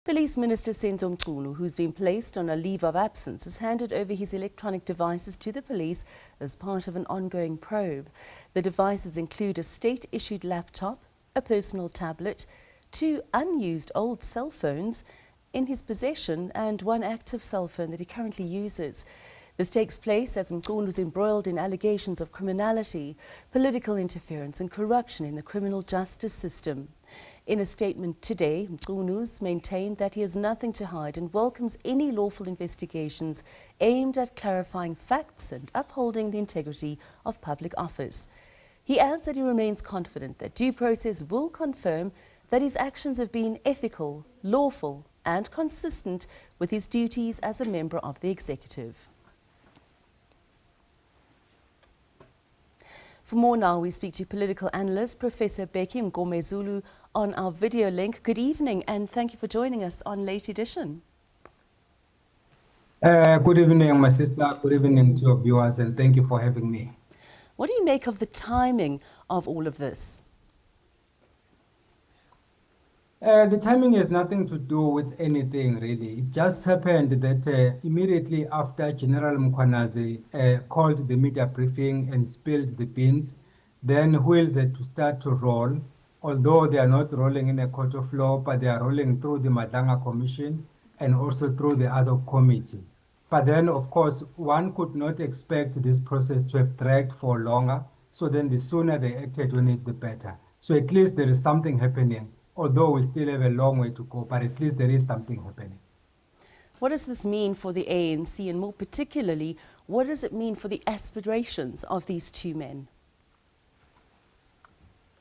Police Minister Senzo Mchunu, who's been placed on a leave of absence, has handed over his electronic devices to the police as part of an ongoing probe. The devices include a state-issued laptop, a personal tablet, 2 unused old cell phones in his possession and 1 active cell phone that he currently uses. This takes place as Mchunu is embroiled in allegations of criminality, political interference and corruption in the criminal justice system. In a statement today, Mchunu's maintained that he has nothing to hide and welcomes any lawful investigations aimed at clarifying facts and upholding the integrity of public office. He adds that he remains confident that due process will confirm that his actions have been ethical, lawful and consistent with his duties as a member of the executive. For more now, we speak to political analyst Professor Bheki Mngomezulu on our video link. Good evening and thank you for joining us on Late Edition. Good evening, my sister. Good evening to your viewers and thank you for having me. What do you make of the timing of all of this? The timing has nothing to do with anything, really. It just happened that immediately after General Mkhwanazi called the media briefing and spilled the beans, then wheels had to start to roll, although they are not rolling in a court of law, but they are rolling through the Madlanga Commission and also through the ad hoc committee. But then, of course, one could not expect this process to have dragged for longer, so then the sooner they acted on it, the better. So at least there is something happening. Although we still have a long way to go, but at least there is something happening. What does this mean for the ANC and more particularly, what does it mean for the aspirations of these 2 men?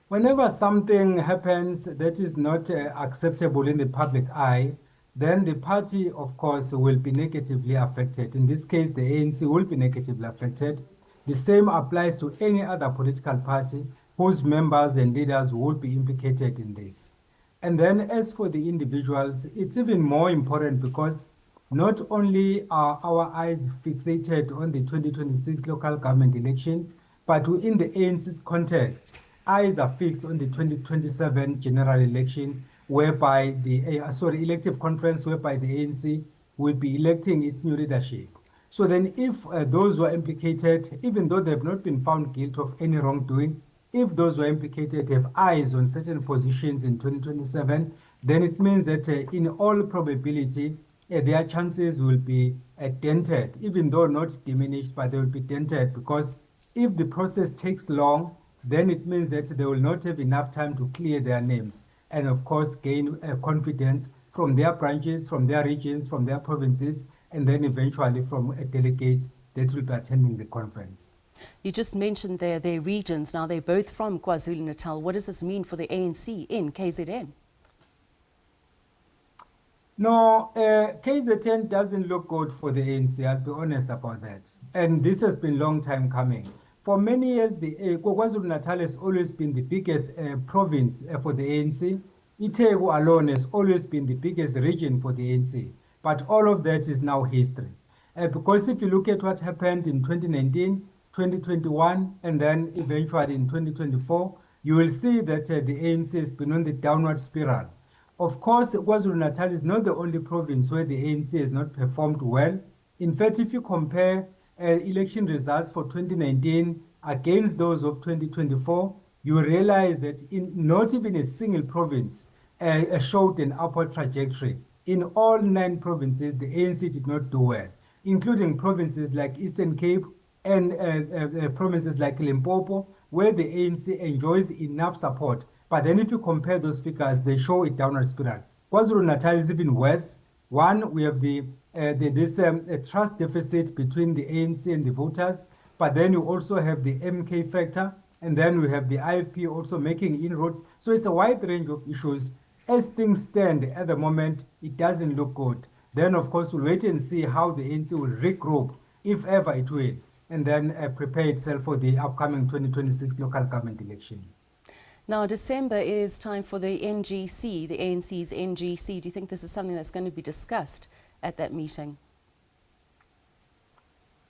Whenever something happens that is not acceptable in the public eye, then the party, of course, will be negatively affected. In this case, the ANC will be negatively affected. The same applies to any other political party whose members and leaders will be implicated in this. And then as for the individuals, it's even more important because not only are our eyes fixated on the 2026 local government election, but in the ANC's context, eyes are fixed on the 2027 general election, whereby the elective conference, whereby the ANC will be electing its new leadership. So then if those who are implicated, even though they have not been found guilty of any wrongdoing, if those who are implicated have eyes on certain positions in 2027, then it means that in all probability, their chances will be dented, even though not diminished, but they will be dented, because if the process takes long, then it means that they will not have enough time to clear their names and, of course, gain confidence from their branches, from their regions, from their provinces, and then eventually from delegates that will be attending the conference. You just mentioned their regions. Now, they're both from KwaZulu-Natal. What does this mean for the ANC in KZN? No, KZN doesn't look good for the ANC, I'll be honest about that. And this has been a long time coming. For many years, the KwaZulu-Natal has always been the biggest province for the ANC. Itegu alone has always been the biggest region for the ANC. But all of that is now history. Because if you look at what happened in 2019, 2021 and then eventually in 2024, you will see that the ANC has been on the downward spiral. Of course, KwaZulu-Natal is not the only province where the ANC has not performed well. In fact, if you compare election results for 2019 against those of 2024, you realize that in not even a single province showed an upward trajectory. In all 9 provinces, the ANC did not do well, including provinces like Eastern Cape, and provinces like Limpopo, where the ANC enjoys enough support. But then if you compare those figures, they show a downward spiral. KwaZulu-Natal is even worse. One, we have this trust deficit between the ANC and the voters, but then you also have the MK factor, and then we have the IFP also making inroads. So it's a wide range of issues. As things stand at the moment, it doesn't look good. Then, of course, we'll wait and see how the ANC will regroup, if ever it will, and then prepare itself for the upcoming 2026 local government election. Now, December is time for the NGC, the ANC's NGC. Do you think this is something that's going to be discussed at that meeting?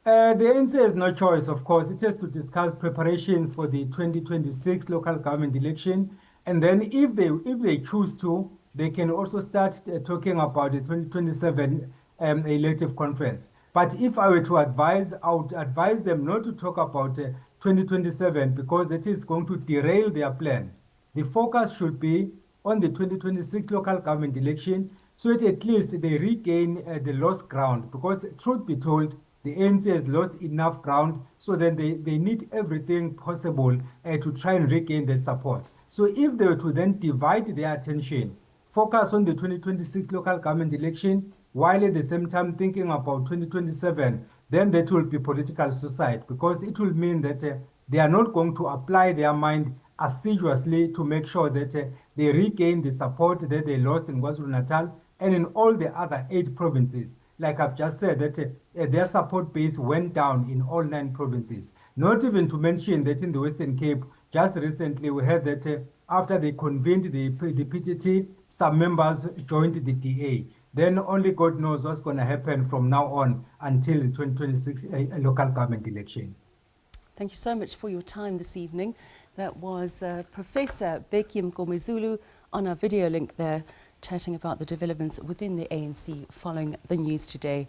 The ANC has no choice, of course. It has to discuss preparations for the 2026 local government election. And then if they choose to, they can also start talking about the 2027 elective conference. But if I were to advise, I would advise them not to talk about 2027 because that is going to derail their plans. The focus should be on the 2026 local government election so that at least they regain the lost ground, because truth be told, the ANC has lost enough ground, so then they need everything possible to try and regain their support. So if they were to then divide their attention, focus on the 2026 local government election, while at the same time thinking about 2027, then that will be political suicide, because it will mean that they are not going to apply their mind assiduously to make sure that they regain the support that they lost in KwaZulu-Natal and in all the other 8 provinces. Like I've just said, that their support base went down in all 9 provinces. Not even to mention that in the Western Cape, just recently we heard that after they convened the PTT, some members joined the DA. Then only God knows what's going to happen from now on until the 2026 local government election. Thank you so much for your time this evening. That was Professor Bheki Mngomezulu on our video link there, chatting about the developments within the ANC following the news today.